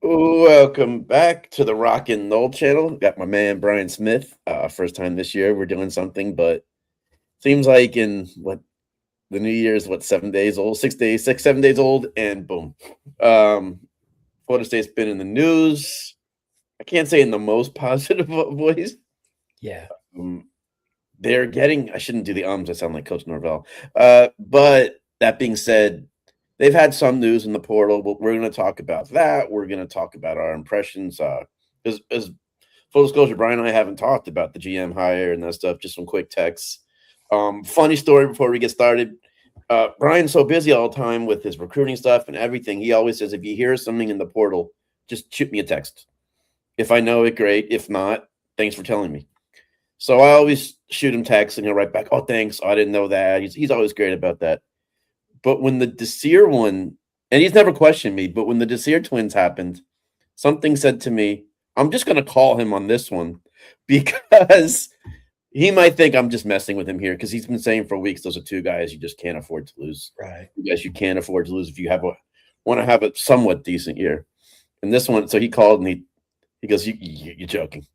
Welcome back to the Rock and Roll channel. Got my man Brian Smith. First time this year we're doing something, but seems like in what the new year is 7 days old, 6 days, 7 days old, and boom. Um, Florida State's been in the news. I can't say in the most positive voice. Yeah. Um, they're getting. I shouldn't do the ums. I sound like Coach Norvell. But that being said, they've had some news in the portal, but we're going to talk about that. We're going to talk about our impressions. As full disclosure, Brian and I haven't talked about the GM hire and that stuff. Just some quick texts. Funny story before we get started. Brian's so busy all the time with his recruiting stuff and everything. He always says, if you hear something in the portal, just shoot me a text. If I know it, great. If not, thanks for telling me. So I always shoot him texts and he'll write back, oh, thanks. I didn't know that. He's always great about that. But when the Desir one, and he's never questioned me, but when the Desir twins happened, something said to me, I'm just going to call him on this one because he might think I'm just messing with him here because he's been saying for weeks those are two guys you just can't afford to lose. Right. You can't afford to lose if you want to have a somewhat decent year. And this one, so he called and he goes, you're joking.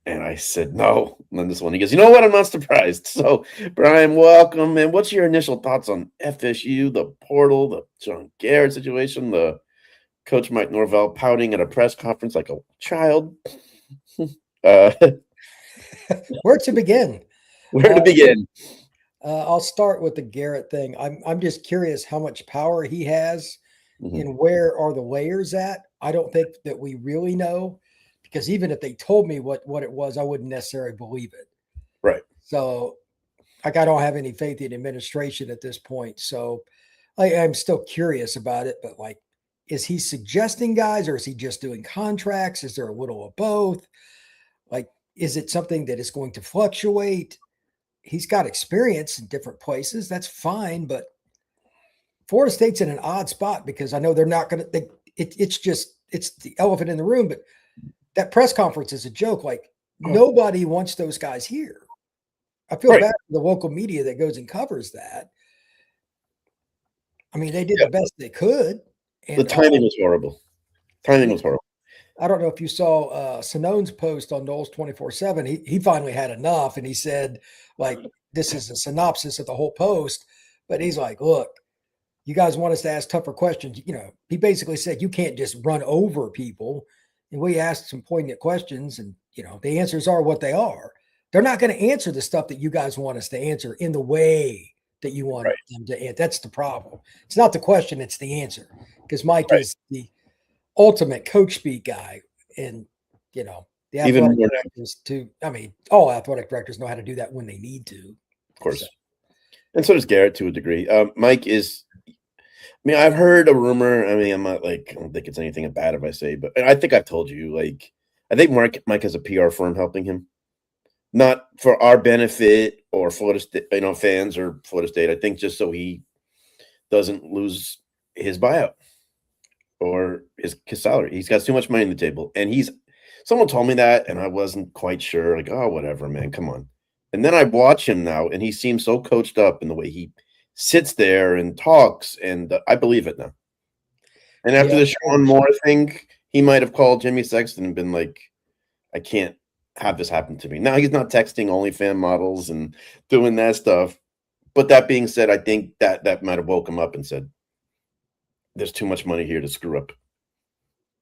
And I said, no. And then this one, he goes, you know what? I'm not surprised. So, Brian, welcome. And what's your initial thoughts on FSU, the portal, the John Garrett situation, the Coach Mike Norvell pouting at a press conference like a child? uh, Where to begin? where to begin? I'll start with the Garrett thing. I'm just curious how much power he has Mhm. and where are the layers at. I don't think that we really know because even if they told me what it was, I wouldn't necessarily believe it. Right. So, like, I don't have any faith in administration at this point. So, I'm still curious about it. But like, is he suggesting guys, or is he just doing contracts? Is there a little of both? Like, is it something that is going to fluctuate? He's got experience in different places. That's fine, but Florida State's in an odd spot because I know they're not going to. It's the elephant in the room. But that press conference is a joke. Like nobody wants those guys here. I feel Right. bad for the local media that goes and covers that. I mean, they did Yeah. the best they could, The and timing was horrible. Timing was horrible. I don't know if you saw Simone's post on Knowles 24/7. He finally had enough, and he said, like, this is a synopsis of the whole post. But he's like, look, you guys want us to ask tougher questions. You know, he basically said you can't just run over people. And we asked some poignant questions, and the answers are what they are. They're not going to answer the stuff that you guys want us to answer in the way that you want Right. them to answer. That's the problem. It's not the question; it's the answer. Because Mike Right. is the ultimate coach speak guy, and the Even athletic more, directors too. I mean, all athletic directors know how to do that when they need to. of course. So, And so does Garrett to a degree. Mike is. I mean, I've heard a rumor. I mean, I'm not like I don't think it's anything bad if I say, but I think I've told you. Like, I think Mike has a PR firm helping him, not for our benefit or Florida State, fans or Florida State. I think just so he doesn't lose his buyout or his salary. He's got too much money on the table, and someone told me that, and I wasn't quite sure. Like, oh, whatever, man, come on. And then I watch him now, and he seems so coached up in the way he sits there and talks, and I believe it now. And after yeah, the Sean Moore thing, he might have called Jimmy Sexton and been like, I can't have this happen to me. Now he's not texting OnlyFans models and doing that stuff. But that being said, I think that might have woke him up and said, there's too much money here to screw up.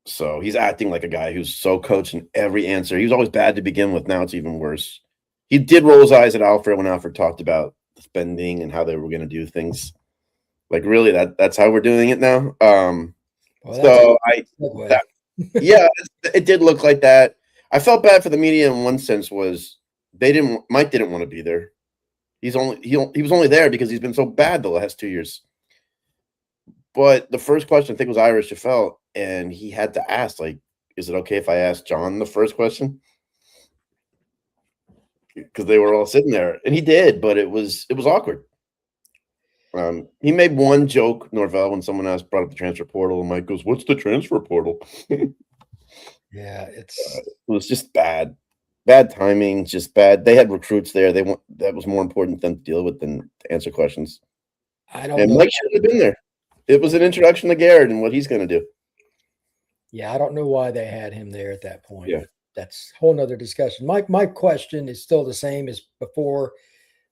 So he's acting like a guy who's so coached in every answer. He was always bad to begin with. Now it's even worse. He did roll his eyes at Alfred when Alfred talked about spending and how they were going to do things. Like, really, that's how we're doing it now. Yeah, it did look like that. I felt bad for the media in one sense was Mike didn't want to be there. He was only there because he's been so bad the last 2 years. But the first question I think was Irish Chaffel, and he had to ask, like, is it okay if I ask John the first question? Because they were all sitting there, and he did, but it was awkward. He made one joke, Norvell, when someone brought up the transfer portal, and Mike goes, "What's the transfer portal?" yeah, It was just bad timing, just bad. They had recruits there. That was more important than to deal with than to answer questions. I don't And know. Mike should have been there. It was an introduction to Garrett and what he's going to do. Yeah, I don't know why they had him there at that point, Yeah. but that's a whole nother discussion. My question is still the same as before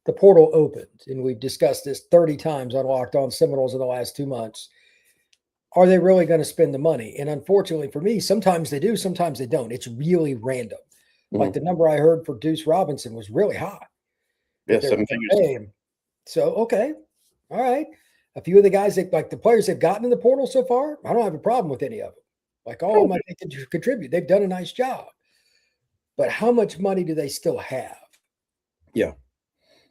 the portal opened, and we've discussed this 30 times on Locked On Seminoles in the last 2 months. Are they really going to spend the money? And unfortunately for me, sometimes they do, sometimes they don't. It's really random. Like Mhm. the number I heard for Deuce Robinson was really high Yeah, that they were 7 going figures. to pay him. So, okay. All right. A few of the guys that like the players they've gotten in the portal so far, I don't have a problem with any of them. Like all of them, I think can contribute. They've done a nice job. But how much money do they still have? Yeah.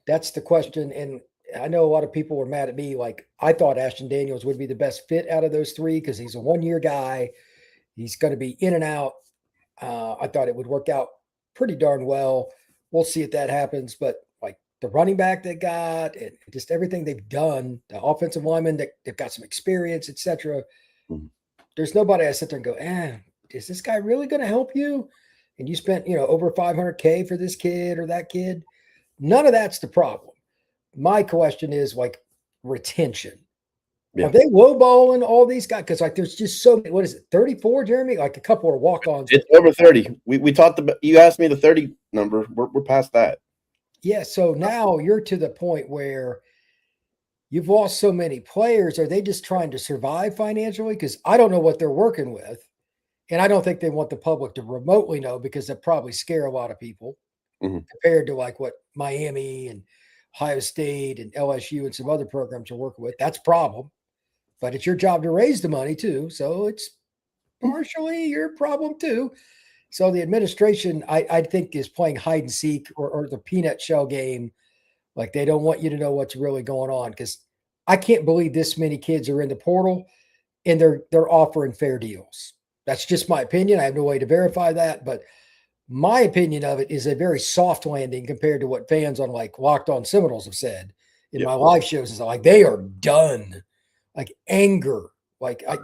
That's the question. And I know a lot of people were mad at me. Like I thought Ashton Daniels would be the best fit out of those three because he's a 1 year guy. He's going to be in and out. I thought it would work out pretty darn well. We'll see if that happens. But like the running back they got and just everything they've done, the offensive linemen that they've got some experience, etc. Mhm. There's nobody I sit there and go, is this guy really going to help you? And you spent, over 500K for this kid or that kid. None of that's the problem. My question is like retention. Are Yeah. they lowballing all these guys? Because like there's just so many. What is it? 34, Jeremy? Like a couple of walk-ons. It's over 30. We talked about, you asked me the 30 number. We're past that. Yeah. So now you're to the point where you've lost so many players. Are they just trying to survive financially? Because I don't know what they're working with. And I don't think they want the public to remotely know because that probably scare a lot of people Mhm. compared to like what Miami and Ohio State and LSU and some other programs are working with. That's a problem. But it's your job to raise the money too. So it's partially your problem too. So the administration, I think, is playing hide and seek or the peanut shell game. Like they don't want you to know what's really going on because I can't believe this many kids are in the portal and they're offering fair deals. That's just my opinion. I have no way to verify that, but my opinion of it is a very soft landing compared to what fans on like Locked On Seminoles have said in Yeah. my live shows. Is like they are done, like anger, like I'm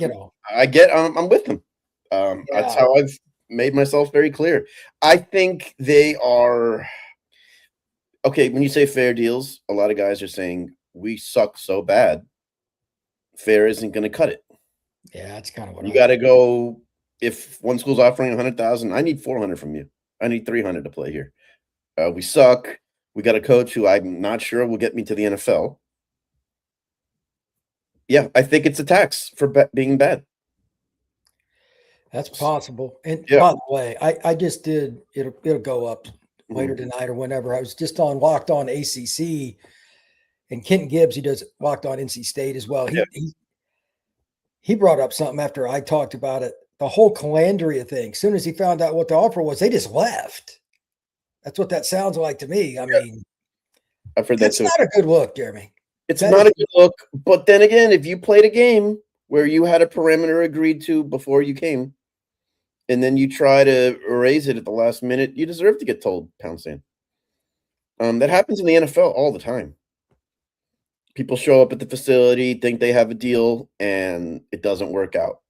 with them. That's yeah, how I've made myself very clear. I think they are okay. When you say fair deals, a lot of guys are saying we suck so bad, fair isn't going to cut it. yeah. That's kind of what You I got to think. go. If one school's offering 100,000, I need 400 from you. I need 300 to play here. We suck. We got a coach who I'm not sure will get me to the NFL. Yeah, I think it's a tax for being bad. That's possible. And Yeah. by the way, I just did it'll go up later Mhm. tonight or whenever. I was just on Locked On ACC and Kenton Gibbs, he does Locked On NC State as well. Yeah. He brought up something after I talked about it. The whole Calandria thing. As soon as he found out what the offer was, they just left. That's what that sounds like to me. I Yeah. mean, I've heard that that's too. not a good look, Jeremy. It's That not is a good look, but then again, if you played a game where you had a parameter agreed to before you came, and then you try to erase it at the last minute, you deserve to get told pound sand. That happens in the NFL all the time. People show up at the facility, think they have a deal, and it doesn't work out.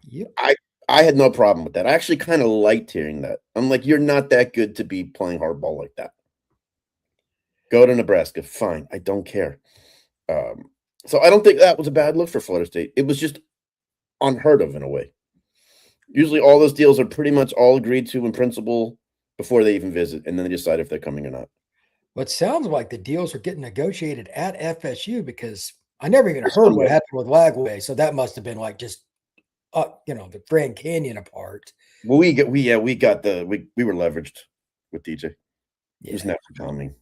yep. I I had no problem with that. I actually kind of liked hearing that. I'm like, you're not that good to be playing hardball like that. Go to Nebraska, fine. I don't care. Um, so I don't think that was a bad look for Florida State. It was just unheard of in a way. Usually, all those deals are pretty much all agreed to in principle before they even visit, and then they decide if they're coming or not. What sounds like the deals are getting negotiated at FSU because I never even There's heard some what way. happened with Lagway. So that must have been like just the Grand Canyon apart. Well, we got we were leveraged with DJ. It was Yeah. never coming.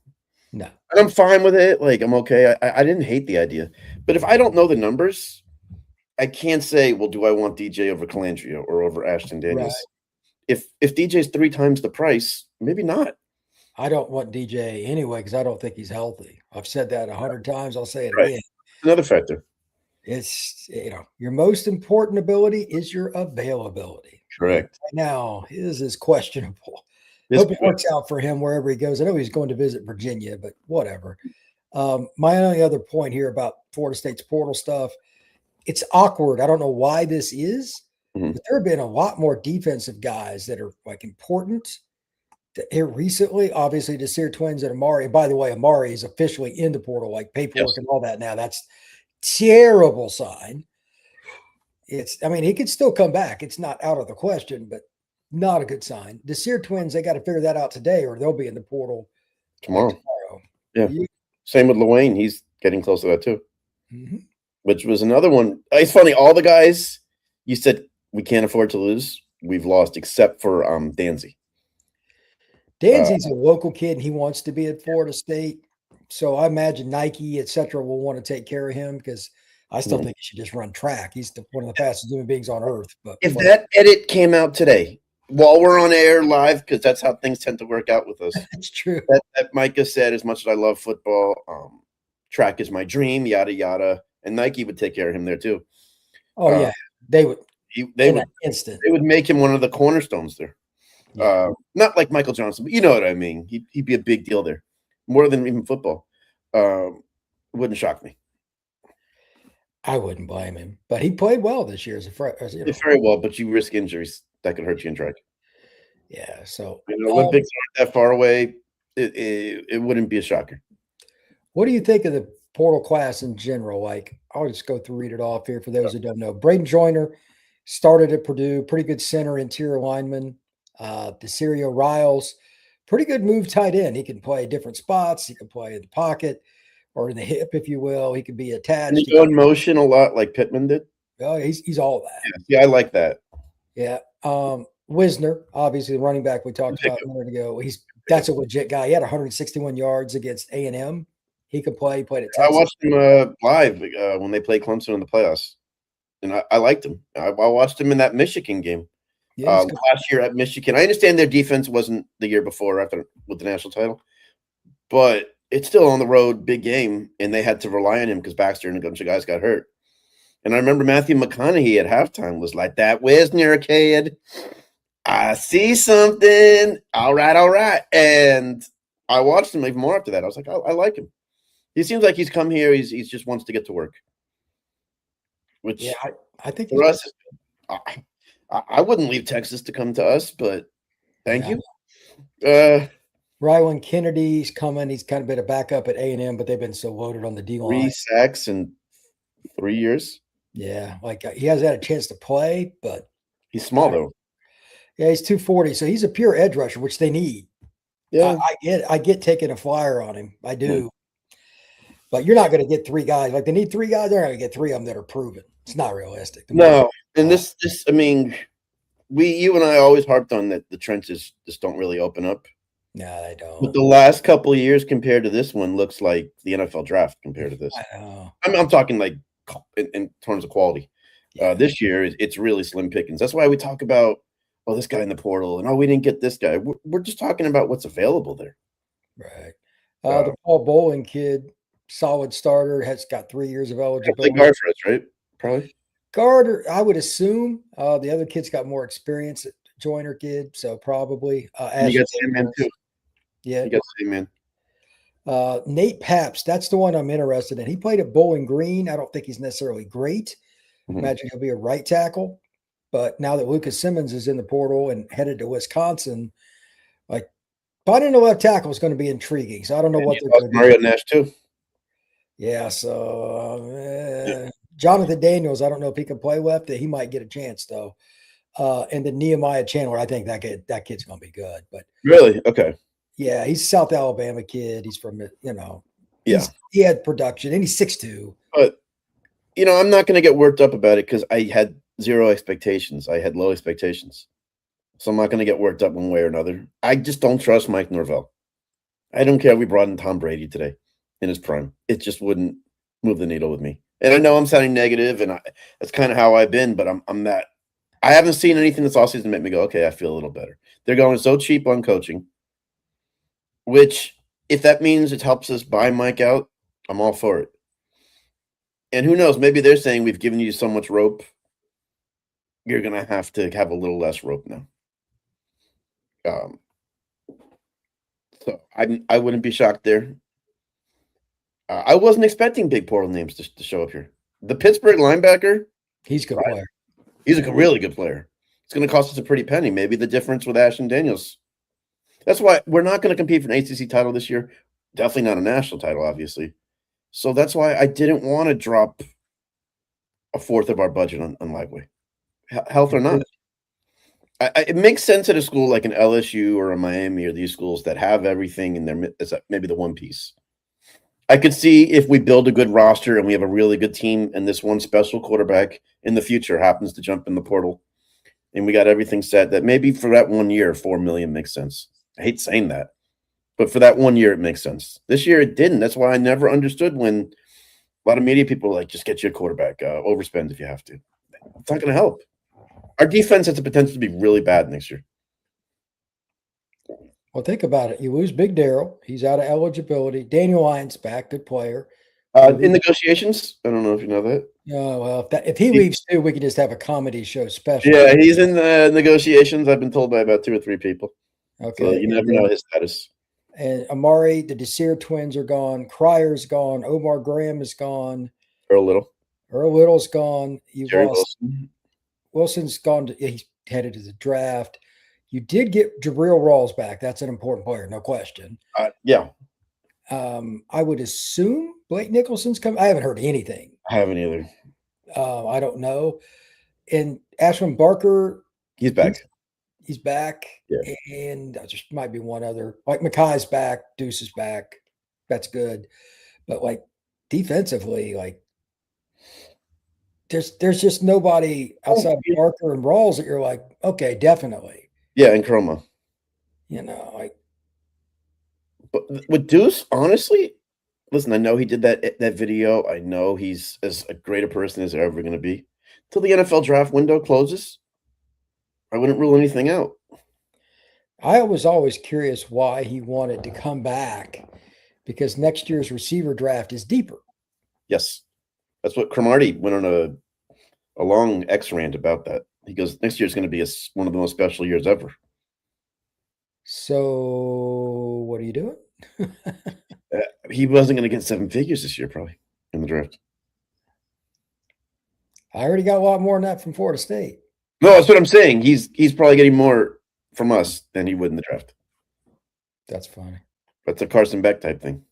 No. And I'm fine with it. Like I'm okay. I didn't hate the idea, but if I don't know the numbers, I can't say, well, do I want DJ over Calandria or over Ashton Right. Daniels? If DJ's 3 times the price, maybe not. I don't want DJ anyway because I don't think he's healthy. I've said that 100 times. I'll say it Right. again. Another factor. It's your most important ability is your availability. And Correct. right now, his is questionable. This Hope it works out for him wherever he goes. I know he's going to visit Virginia, but whatever. My only other point here about Florida State's portal stuff, it's awkward. I don't know why this is, Mhm. but there have been a lot more defensive guys that are like important here recently. Obviously, the Sear twins and Amari. And by the way, Amari is officially in the portal, like paperwork Yes. and all that now. That's terrible sign. I mean, he could still come back. It's not out of the question, but not a good sign. The Sear twins, they got to figure that out today, or they'll be in the portal like Tomorrow. tomorrow. Yeah. You, Same with Lewayne. He's getting close to that too, Mhm. which was another one. It's funny. All the guys you said we can't afford to lose, we've lost except for Danzy. Danzy's a local kid, and he wants to be at Florida State. So I imagine Nike, et cetera, will want to take care of him because I still think he should just run track. He's one of the fastest human beings on earth. But If that edit came out today, while we're on air live, because that's how things tend to work out with us, it's true. that Micah said, as much as I love football, track is my dream, yada yada, and Nike would take care of him there too. Oh yeah, they would. They in would an instant. they would make him one of the cornerstones there. Yeah. Not like Michael Johnson, but you know what I mean. He'd be a big deal there, more than even football. Wouldn't shock me. I wouldn't blame him, but he played well this year as a freshman. Very well, but you risk injuries that could hurt you in track. Yeah. So Olympics aren't that far away. It wouldn't be a shocker. what do you think of the portal class in general? Like, I'll just go through read it off here for those who don't know. Braden Joyner started at Purdue, pretty good center, interior lineman. Desirio Riles, pretty good move tight end. He can play different spots. He can play in the pocket or in the hip, if you will. He can be attached. Can he go in motion a lot like Pittman did? Oh, he's all that. Yeah, I like that. Yeah. Wisner, obviously the running back we talked about a minute ago. That's a legit guy. He had 161 yards against A&M. He could play. He played at Texas. I watched him live when they played Clemson in the playoffs, and I liked him. I watched him in that Michigan game last year at Michigan. I understand their defense wasn't the year before with the national title, but it's still on the road, big game, and they had to rely on him because Baxter and a bunch of guys got hurt. And I remember Matthew McConaughey at halftime was like, "That Wisner kid, I see something. All right." And I watched him even more after that. I was like, I like him. He seems like he's come here. He's just wants to get to work. Which I think for us, I wouldn't leave Texas to come to us, but thank you. Rylan Kennedy's coming. He's kind of been a backup at A&M, but they've been so loaded on the D line. 3 sacks in 3 years. Yeah, like he hasn't had a chance to play, but he's small though. Yeah, he's 240, so he's a pure edge rusher, which they need. Yeah, I get taking a flyer on him. I do. But you're not going to get 3 guys. Like they need 3 guys. They're not going to get 3 of them that are proven. It's not realistic. No, and this, I mean, you and I always harped on that the trenches just don't really open up. No, they don't. But the last couple of years compared to this one looks like the NFL draft compared to this. I know. I'm talking like in terms of quality. This year, it's really slim pickings. That's why we talk about, this guy in the portal, and we didn't get this guy. We're just talking about what's available there. Right. The Paul Bowling kid, solid starter, has got 3 years of eligibility. Guard for us, right? Probably. Guard, I would assume. The other kid's got more experience. Joyner kid, so probably. You got same man too. Yeah. You got same man. Nate Paps, that's the one I'm interested in. He played at Bowling Green. I don't think he's necessarily great. Imagine he'll be a right tackle. But now that Lucas Simmons is in the portal and headed to Wisconsin, like finding a left tackle is going to be intriguing. So I don't know what they're going to do. Mario Nash too. Yeah, so Jonathan Daniels, I don't know if he can play left. He might get a chance though. And then Nehemiah Chandler, I think that kid's going to be good. But really, okay. Yeah, he's a South Alabama kid. He's from he had production, and he's 6'2". But I'm not going to get worked up about it because I had zero expectations. I had low expectations, so I'm not going to get worked up one way or another. I just don't trust Mike Norvell. I don't care if we brought in Tom Brady today in his prime. It just wouldn't move the needle with me. And I know I'm sounding negative, and that's kind of how I've been. But I'm not. I haven't seen anything this offseason that made me go, okay, I feel a little better. They're going so cheap on coaching. Which, if that means it helps us buy Mike out, I'm all for it. And who knows? Maybe they're saying we've given you so much rope, you're going to have a little less rope now. So I wouldn't be shocked there. I wasn't expecting big portal names to show up here. The Pittsburgh linebacker, he's a good player. He's a really good player. It's going to cost us a pretty penny. Maybe the difference with Ashton Daniels. That's why we're not going to compete for an ACC title this year. Definitely not a national title, obviously. So that's why I didn't want to drop a fourth of our budget on Liveway, health or not. It makes sense at a school like an LSU or a Miami or these schools that have everything in their it's maybe the one piece. I could see if we build a good roster and we have a really good team, and this one special quarterback in the future happens to jump in the portal, and we got everything set. That maybe for that 1 year, $4 million makes sense. I hate saying that, but for that 1 year, it makes sense. This year, it didn't. That's why I never understood when a lot of media people were like, "Just get you a quarterback, overspend if you have to." It's not going to help. Our defense has the potential to be really bad next year. Well, think about it. You lose Big Daryl. He's out of eligibility. Daniel Lyons back, good player. In negotiations, I don't know if you know that. Oh, well, if he leaves too, we could just have a comedy show special. Yeah, he's in the negotiations. I've been told by about 2 or 3 people. Okay. So you never know his status. And Amari, the Desir twins are gone. Cryer's gone. Omar Graham is gone. Earl Little. Earl Little's gone. You've Jerry lost Wilson. Wilson's gone. He's headed to the draft. You did get Jabril Rawls back. That's an important player, no question. Yeah. I would assume Blake Nicholson's coming. I haven't heard anything. I haven't either. I don't know. And Ashwin Barker, he's back. He's back. Yeah. And there just might be one other. Like Makai's back. Deuce is back. That's good. But like defensively, like there's just nobody outside of Barker and Rawls that you're like, okay, definitely. Yeah, and Chroma. You know, like. But with Deuce, honestly, listen, I know he did that video. I know he's as great a person as they're ever going to be. Till the NFL draft window closes, I wouldn't rule anything out. I was always curious why he wanted to come back, because next year's receiver draft is deeper. Yes. That's what Cromartie went on a long X-rant about that. He goes, next year is going to be one of the most special years ever. So what are you doing? He wasn't going to get 7 figures this year, probably, in the draft. I already got a lot more than that from Florida State. No, that's what I'm saying. He's probably getting more from us than he would in the draft. That's funny. That's a Carson Beck type thing.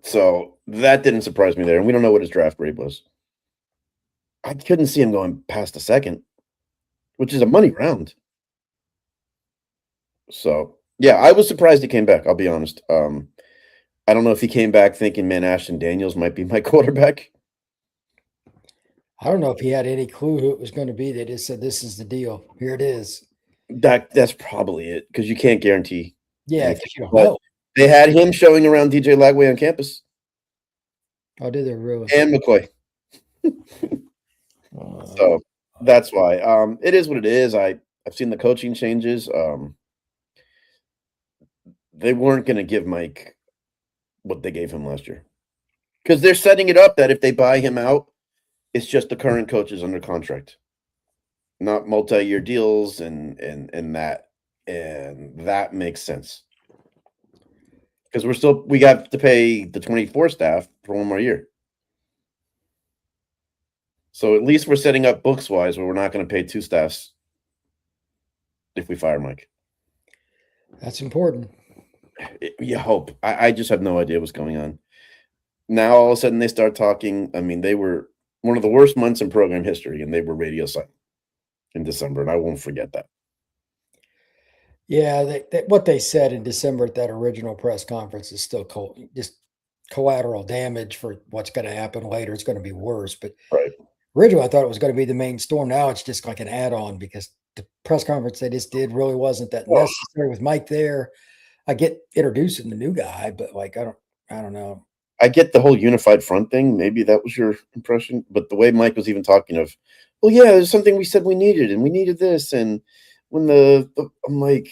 So that didn't surprise me there. And we don't know what his draft grade was. I couldn't see him going past a second, which is a money round. So, yeah, I was surprised he came back, I'll be honest. I don't know if he came back thinking, man, Ashton Daniels might be my quarterback. I don't know if he had any clue who it was going to be. They just said, this is the deal. Here it is. That's probably it, because you can't guarantee. Yeah, because you don't know. They had him showing around DJ Lagway on campus. Oh, did they really? And McCoy. So that's why. It is what it is. I've seen the coaching changes. They weren't going to give Mike what they gave him last year, because they're setting it up that if they buy him out, it's just the current coaches under contract, not multi-year deals, and that makes sense, because we have to pay the 24 staff for 1 more year. So at least we're setting up books wise where we're not going to pay 2 staffs if we fire Mike. That's important. You hope. I just have no idea what's going on. Now all of a sudden they start talking. I mean, they were one of the worst months in program history, and they were radio silent in December, and I won't forget that. Yeah, what they said in December at that original press conference is still just collateral damage for what's going to happen later. It's going to be worse. But right. Originally, I thought it was going to be the main storm. Now it's just like an add-on, because the press conference they just did really wasn't that necessary with Mike there. I get introducing the new guy, but like I don't know. I get the whole unified front thing. Maybe that was your impression, but the way Mike was even talking of, well, yeah, there's something we said we needed, and we needed this, and when I'm like,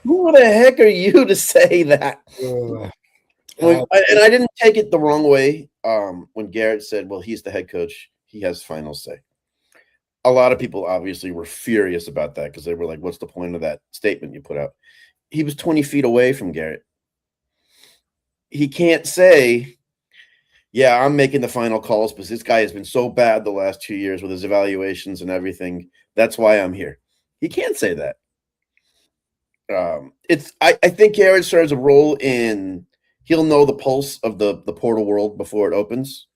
who the heck are you to say that? And I didn't take it the wrong way. When Garrett said, well, he's the head coach, he has final say. A lot of people obviously were furious about that, because they were like, what's the point of that statement you put out? He was 20 feet away from Garrett. He can't say, yeah, I'm making the final calls because this guy has been so bad the last 2 years with his evaluations and everything. That's why I'm here. He can't say that. I think Garrett serves a role in, he'll know the pulse of the portal world before it opens.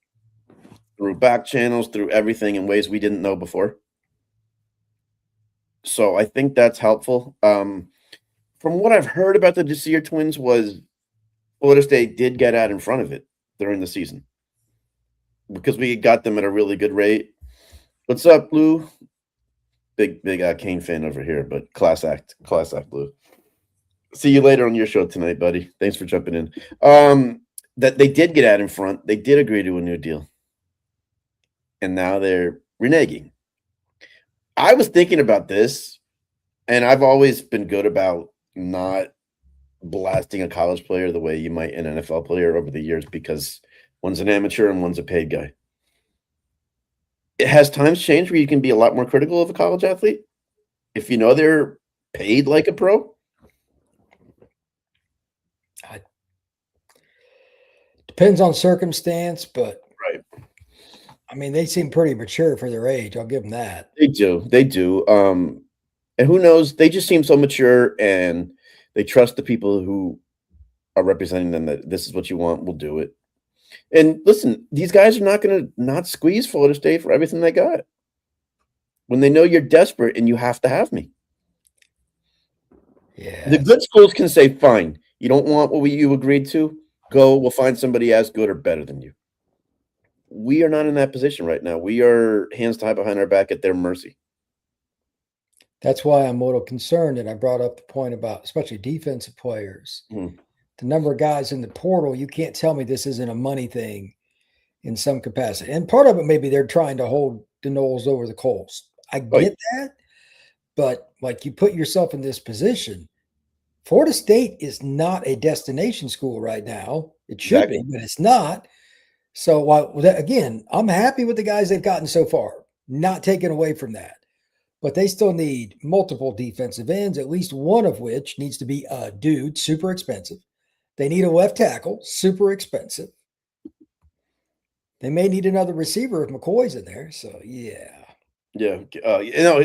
through back channels, through everything in ways we didn't know before. So I think that's helpful. From what I've heard about the Desir twins was Florida State did get out in front of it during the season because we got them at a really good rate. What's up, Blue? Big Kane fan over here, but class act, Blue. See you later on your show tonight, buddy. Thanks for jumping in. That they did get out in front. They did agree to a new deal, and now they're reneging. I was thinking about this, and I've always been good about not blasting a college player the way you might an NFL player over the years because one's an amateur and one's a paid guy. It has times changed where you can be a lot more critical of a college athlete if you know they're paid like a pro. Depends on circumstance, but Right. I mean, they seem pretty mature for their age. I'll give them that. They do. They do. And who knows? They just seem so mature and they trust the people who are representing them that this is what you want, we'll do it. And listen, these guys are not going to not squeeze Florida State for everything they got. When they know you're desperate and you have to have me. Yeah. The good schools can say, fine, you don't want what you agreed to? Go, we'll find somebody as good or better than you. We are not in that position right now. We are hands tied behind our back at their mercy. That's why I'm a little concerned. And I brought up the point about especially defensive players. Mhm. The number of guys in the portal, you can't tell me this isn't a money thing in some capacity. And part of it, maybe they're trying to hold the Knowles over the coals. I get that. But like you put yourself in this position, Florida State is not a destination school right now. It should be, but it's not. So again, I'm happy with the guys they've gotten so far, not taken away from that. But they still need multiple defensive ends, at least one of which needs to be a dude, super expensive. They need a left tackle, super expensive. They may need another receiver if McCoy's in there. So yeah. Yeah.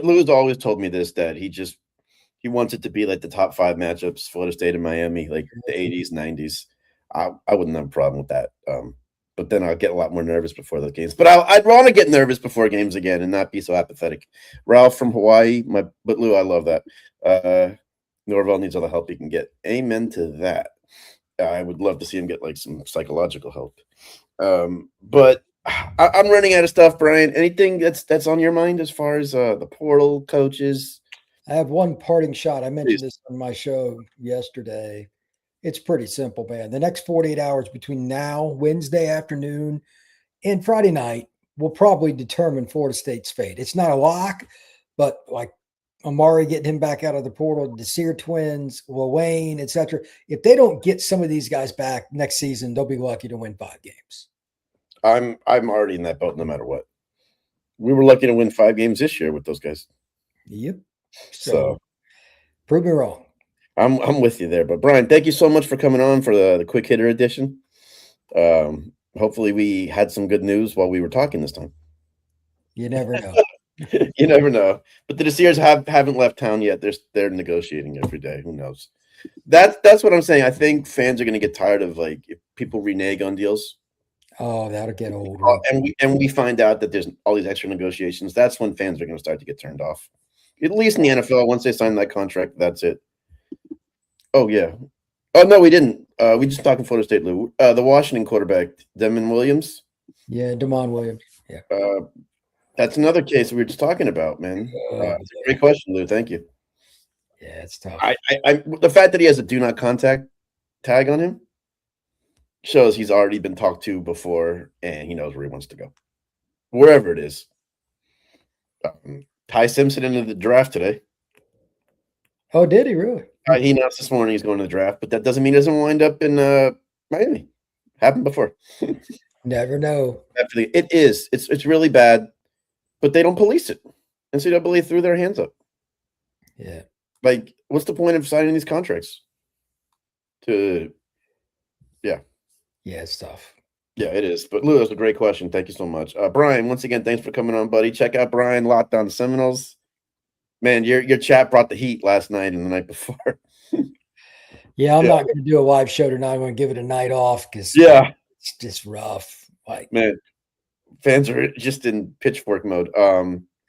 Lou's always told me this, that he wants it to be like the top 5 matchups, Florida State and Miami, like the 80s, 90s. I wouldn't have a problem with that. But then I'll get a lot more nervous before those games. But I'd want to get nervous before games again and not be so apathetic. Ralph from Hawaii, but Lou, I love that. Norvell needs all the help he can get. Amen to that. I would love to see him get like some psychological help. But I'm running out of stuff, Brian. Anything that's on your mind as far as the portal coaches? I have one parting shot. I mentioned this on my show yesterday. It's pretty simple, man. The next 48 hours between now, Wednesday afternoon, and Friday night will probably determine Florida State's fate. It's not a lock, but like Amari getting him back out of the portal, the Desir twins, Wayne, etc. If they don't get some of these guys back next season, they'll be lucky to win 5 games. I'm already in that boat no matter what. We were lucky to win 5 games this year with those guys. Yep. So prove me wrong. I'm with you there. But Brian, thank you so much for coming on for the quick hitter edition. Hopefully we had some good news while we were talking this time. You never know. You never know. But the Desirs haven't left town yet. They're negotiating every day. Who knows? That's what I'm saying. I think fans are going to get tired of like if people renege on deals. Oh, that'll get old. And we find out that there's all these extra negotiations. That's when fans are going to start to get turned off. At least in the NFL, once they sign that contract, that's it. Oh yeah. Oh no, we didn't. We just talking Florida State, Lou. The Washington quarterback, Demon Williams. Yeah, Demond Williams. Yeah. That's another case we were just talking about, man. Great question, Lou. Thank you. Yeah, it's tough. The fact that he has a do not contact tag on him shows he's already been talked to before and he knows where he wants to go. Wherever it is. Ty Simpson into the draft today. Oh, did he really? He announced this morning he's going to the draft, but that doesn't mean he doesn't wind up in Miami. Happened before. Never know. It is. It's really bad, but they don't police it. NCAA threw their hands up. Yeah. Like, what's the point of signing these contracts? Yeah, it's tough. Yeah, it is. But Lou, that's a great question. Thank you so much. Brian, once again, thanks for coming on, buddy. Check out Brian Locked on Seminoles. Man, your chat brought the heat last night and the night before. Yeah, I'm not going to do a live show tonight. I'm going to give it a night off because it's just rough. Like, man, Fans are just in pitchfork mode.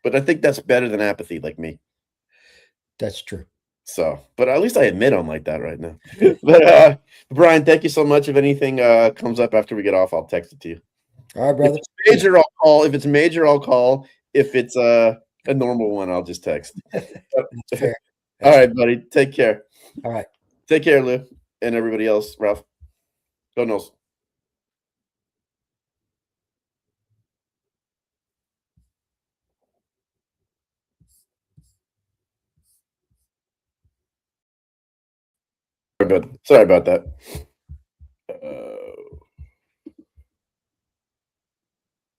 But I think that's better than apathy, like me. That's true. So, but at least I admit I'm like that right now. But Brian, thank you so much. If anything comes up after we get off, I'll text it to you. All right, If brother. it's major, I'll call. If it's major, I'll call. If it's a normal one, I'll just text. That's All fair. That's right, fair. buddy. Take care. All right. Take care, Lou, and everybody else. Ralph. Go Knowles. Sorry about that.